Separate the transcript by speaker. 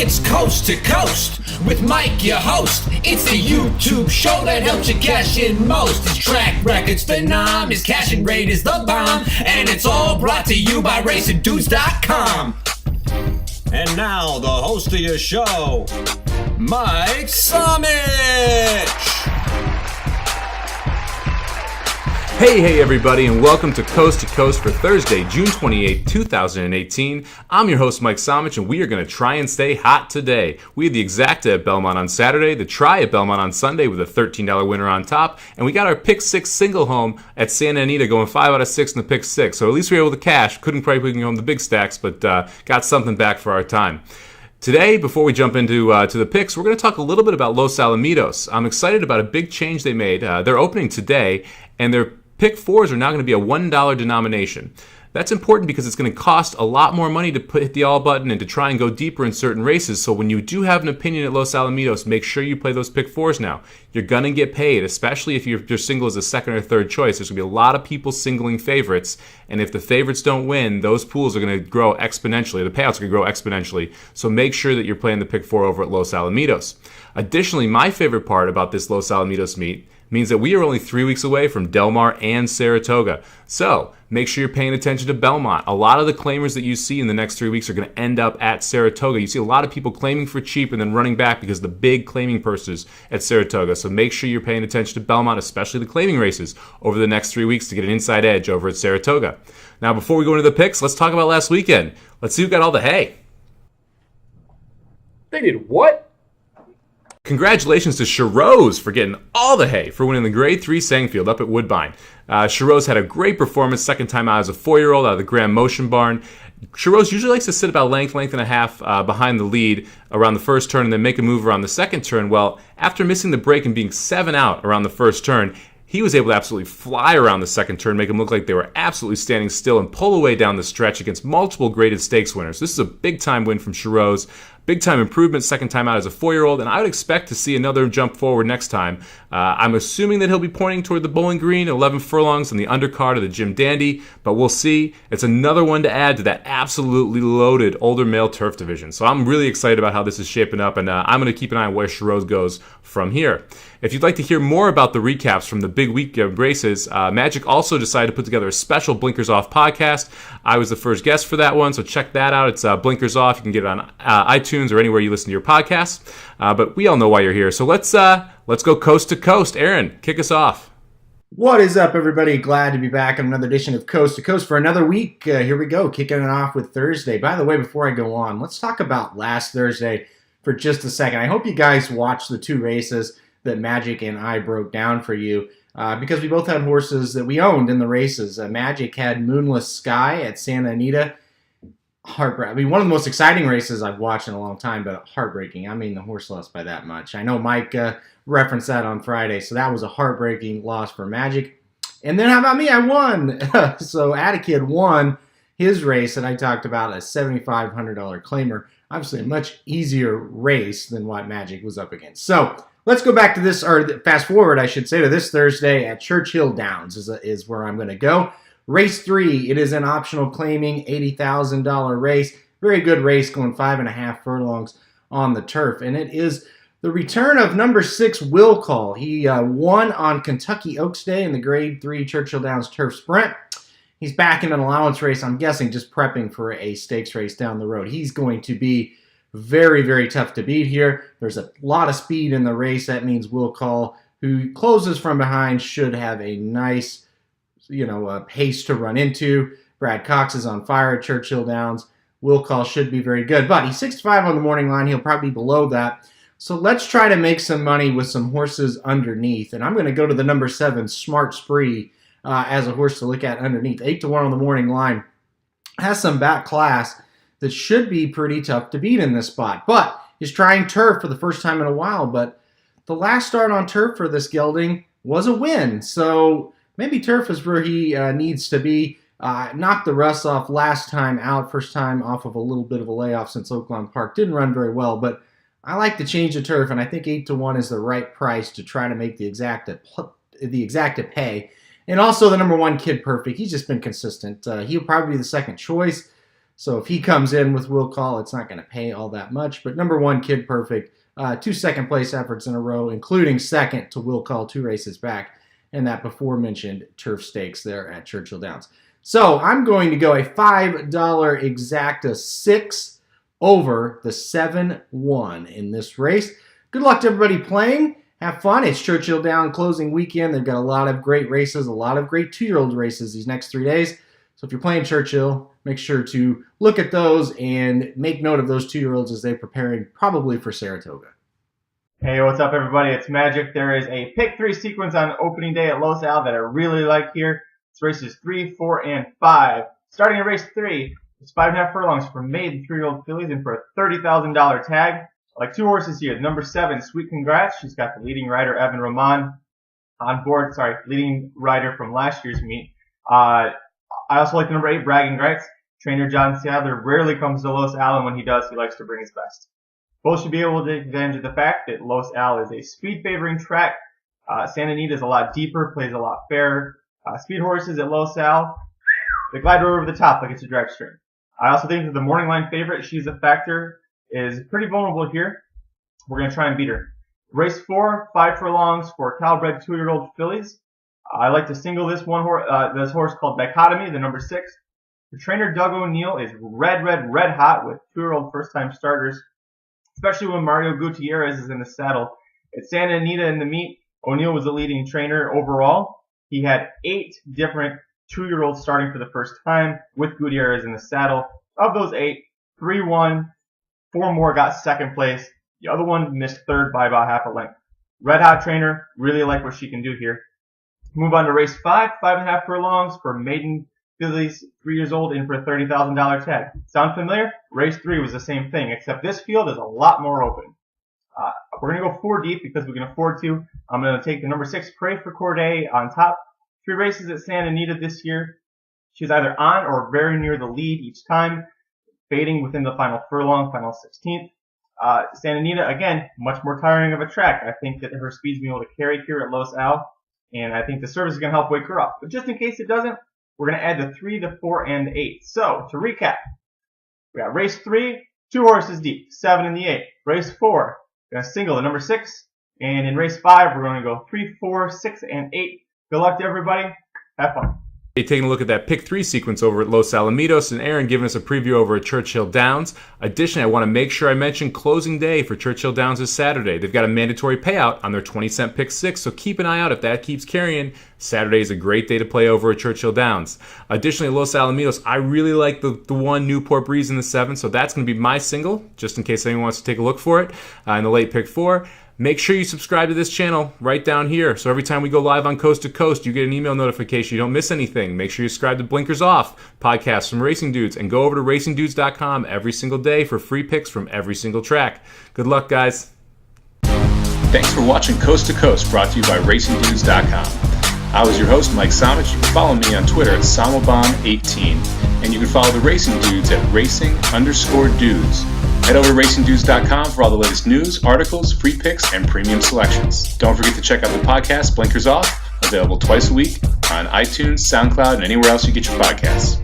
Speaker 1: It's Coast to Coast with Mike, your host. It's the YouTube show that helps you cash in most. His track record's phenom, his cashing rate is the bomb, and it's all brought to you by RacingDudes.com. And now, the host of your show, Mike Somich.
Speaker 2: Hey everybody, and welcome to Coast for Thursday, June 28, 2018. I'm your host, Mike Somich, and we are going to try and stay hot today. We had the Exacta at Belmont on Saturday, the Try at Belmont on Sunday with a $13 winner on top, and we got our Pick 6 single home at Santa Anita going 5 out of 6 in the Pick 6. So at least we were able to cash. Couldn't quite bring home the big stacks, but got something back for our time. Today, before we jump into to the picks, we're going to talk a little bit about Los Alamitos. I'm excited about a big change they made. They're opening today, and their Pick 4s are now going to be a $1 denomination. That's important because it's going to cost a lot more money to hit the all button and to try and go deeper in certain races. So when you do have an opinion at Los Alamitos, make sure you play those Pick 4s now. You're going to get paid, especially if your single is a second or third choice. There's going to be a lot of people singling favorites, and if the favorites don't win, those pools are going to grow exponentially. The payouts are going to grow exponentially. So make sure that you're playing the Pick 4 over at Los Alamitos. Additionally, my favorite part about this Los Alamitos meet means that we are only 3 weeks away from Del Mar and Saratoga. So make sure you're paying attention to Belmont. A lot of the claimers that you see in the next 3 weeks are going to end up at Saratoga. You see a lot of people claiming for cheap and then running back because of the big claiming purses at Saratoga. So make sure you're paying attention to Belmont, especially the claiming races, over the next 3 weeks to get an inside edge over at Saratoga. Now, before we go into the picks, let's talk about last weekend. Let's see who got all the hay.
Speaker 3: They did what?
Speaker 2: Congratulations to Sherrose for getting all the hay for winning the Grade 3 Sangfield up at Woodbine. Sherrose had a great performance, second time out as a 4-year-old out of the Grand Motion Barn. Sherrose usually likes to sit about length and a half behind the lead around the first turn and then make a move around the second turn. Well, after missing the break and being 7 out around the first turn, he was able to absolutely fly around the second turn, make them look like they were absolutely standing still and pull away down the stretch against multiple graded stakes winners. This is a big-time win from Sherrose. Big-time improvement, second time out as a 4-year-old, and I would expect to see another jump forward next time. I'm assuming that he'll be pointing toward the Bowling Green, 11 furlongs on the undercard of the Jim Dandy, but we'll see. It's another one to add to that absolutely loaded older male turf division. So I'm really excited about how this is shaping up, and I'm going to keep an eye on where Sherrose goes from here. If you'd like to hear more about the recaps from the big weekend races, Magic also decided to put together a special Blinkers Off podcast. I was the first guest for that one, so check that out. It's Blinkers Off. You can get it on iTunes or anywhere you listen to your podcasts. But we all know why you're here. So let's go coast to coast. Aaron, kick us off.
Speaker 3: What is up, everybody? Glad to be back on another edition of Coast to Coast for another week. Here we go, kicking it off with Thursday. By the way, before I go on, let's talk about last Thursday for just a second. I hope you guys watched the two races that Magic and I broke down for you because we both had horses that we owned in the races. Magic had Moonless Sky at Santa Anita. Heartbreaking. I mean, one of the most exciting races I've watched in a long time, but heartbreaking. I mean, the horse lost by that much. I know Mike referenced that on Friday, so that was a heartbreaking loss for Magic. And then how about me? I won. So Atticid won his race that I talked about, a $7,500 claimer. Obviously, a much easier race than what Magic was up against. So let's go back to this, or fast forward, I should say, to this Thursday at Churchill Downs is where I'm going to go. Race 3, it is an optional claiming $80,000 race. Very good race, going 5.5 furlongs on the turf. And it is the return of number 6, Will Call. He won on Kentucky Oaks Day in the Grade 3 Churchill Downs Turf Sprint. He's back in an allowance race, I'm guessing just prepping for a stakes race down the road. He's going to be very, very tough to beat here. There's a lot of speed in the race. That means Will Call, who closes from behind, should have a nice pace to run into. Brad Cox is on fire at Churchill Downs. Will Call should be very good, but he's 6-5 on the morning line. He'll probably be below that. So let's try to make some money with some horses underneath. And I'm going to go to the number 7, Smart Spree, as a horse to look at underneath. 8-1 on the morning line. Has some back class that should be pretty tough to beat in this spot. But he's trying turf for the first time in a while. But the last start on turf for this gelding was a win. So maybe turf is where he needs to be. Knocked the rust off last time out. First time off of a little bit of a layoff since Oaklawn Park. Didn't run very well, but I like to change the turf, and I think 8-1 is the right price to try to make the exacta pay. And also the number 1, Kid Perfect. He's just been consistent. He'll probably be the second choice. So if he comes in with Will Call, it's not going to pay all that much. But number 1, Kid Perfect, 2 second-place efforts in a row, including second to Will Call 2 races back, and that before-mentioned turf stakes there at Churchill Downs. So I'm going to go a $5 exacta 6 over the 7-1 in this race. Good luck to everybody playing. Have fun. It's Churchill Down closing weekend. They've got a lot of great races, a lot of great 2-year-old races these next 3 days. So if you're playing Churchill, make sure to look at those and make note of those 2-year-olds as they're preparing probably for Saratoga.
Speaker 4: Hey, what's up, everybody? It's Magic. There is a pick 3 sequence on opening day at Los Al that I really like here. It's races 3, 4, and 5. Starting in race 3, it's 5.5 furlongs for maiden 3-year-old fillies and for a $30,000 tag. I like 2 horses here. Number 7, Sweet Congrats. She's got the leading rider, Evan Roman, on board. Leading rider from last year's meet. I also like the number 8, Bragging Rights. Trainer John Sadler rarely comes to Los Al, and when he does, he likes to bring his best. Both should be able to take advantage of the fact that Los Al is a speed-favoring track. Santa Anita is a lot deeper, plays a lot fairer. Speed horses at Los Al, they glide right over the top like it's a drag string. I also think that the morning line favorite, She's a Factor, is pretty vulnerable here. We're going to try and beat her. Race 4, 5 furlongs for Calbred 2-year-old fillies. I like to single this horse called Dichotomy, the number 6. The trainer Doug O'Neill is red hot with 2-year-old first-time starters, especially when Mario Gutierrez is in the saddle. At Santa Anita in the meet, O'Neill was the leading trainer overall. He had 8 different 2-year-olds starting for the first time with Gutierrez in the saddle. Of those 8, 3 won, 4 more got second place. The other one missed third by about half a length. Red hot trainer, really like what she can do here. Move on to race 5, 5.5 furlongs for maiden fillies 3 years old in for a $30,000 tag. Sound familiar? Race 3 was the same thing, except this field is a lot more open. We're going to go 4 deep because we can afford to. I'm going to take the number 6, Pray for Corday, on top. 3 races at Santa Anita this year. She's either on or very near the lead each time, fading within the final furlong, final 16th. Santa Anita, again, much more tiring of a track. I think that her speed's going to be able to carry here at Los Al, and I think the service is going to help wake her up. But just in case it doesn't, we're going to add the 3, the 4, and the 8. So, to recap, we got race 3, 2 horses deep, 7 and the 8. Race 4, we're going to single the number 6. And in race 5, we're going to go 3, 4, 6, and 8. Good luck to everybody. Have fun.
Speaker 2: Hey, taking a look at that pick 3 sequence over at Los Alamitos, and Aaron giving us a preview over at Churchill Downs. Additionally, I want to make sure I mention closing day for Churchill Downs is Saturday. They've got a mandatory payout on their 20-cent pick 6, so keep an eye out if that keeps carrying. Saturday is a great day to play over at Churchill Downs. Additionally, Los Alamitos, I really like the one Newport Breeze in the 7, so that's going to be my single, just in case anyone wants to take a look for it in the late pick 4. Make sure you subscribe to this channel right down here. So every time we go live on Coast to Coast, you get an email notification. You don't miss anything. Make sure you subscribe to Blinkers Off, podcasts from Racing Dudes, and go over to racingdudes.com every single day for free picks from every single track. Good luck, guys. Thanks for watching Coast to Coast, brought to you by racingdudes.com. I was your host, Mike Somich. You can follow me on Twitter at Samobomb18, and you can follow the Racing Dudes at racing_dudes. Head over to racingdudes.com for all the latest news, articles, free picks, and premium selections. Don't forget to check out the podcast, Blinkers Off, available twice a week on iTunes, SoundCloud, and anywhere else you get your podcasts.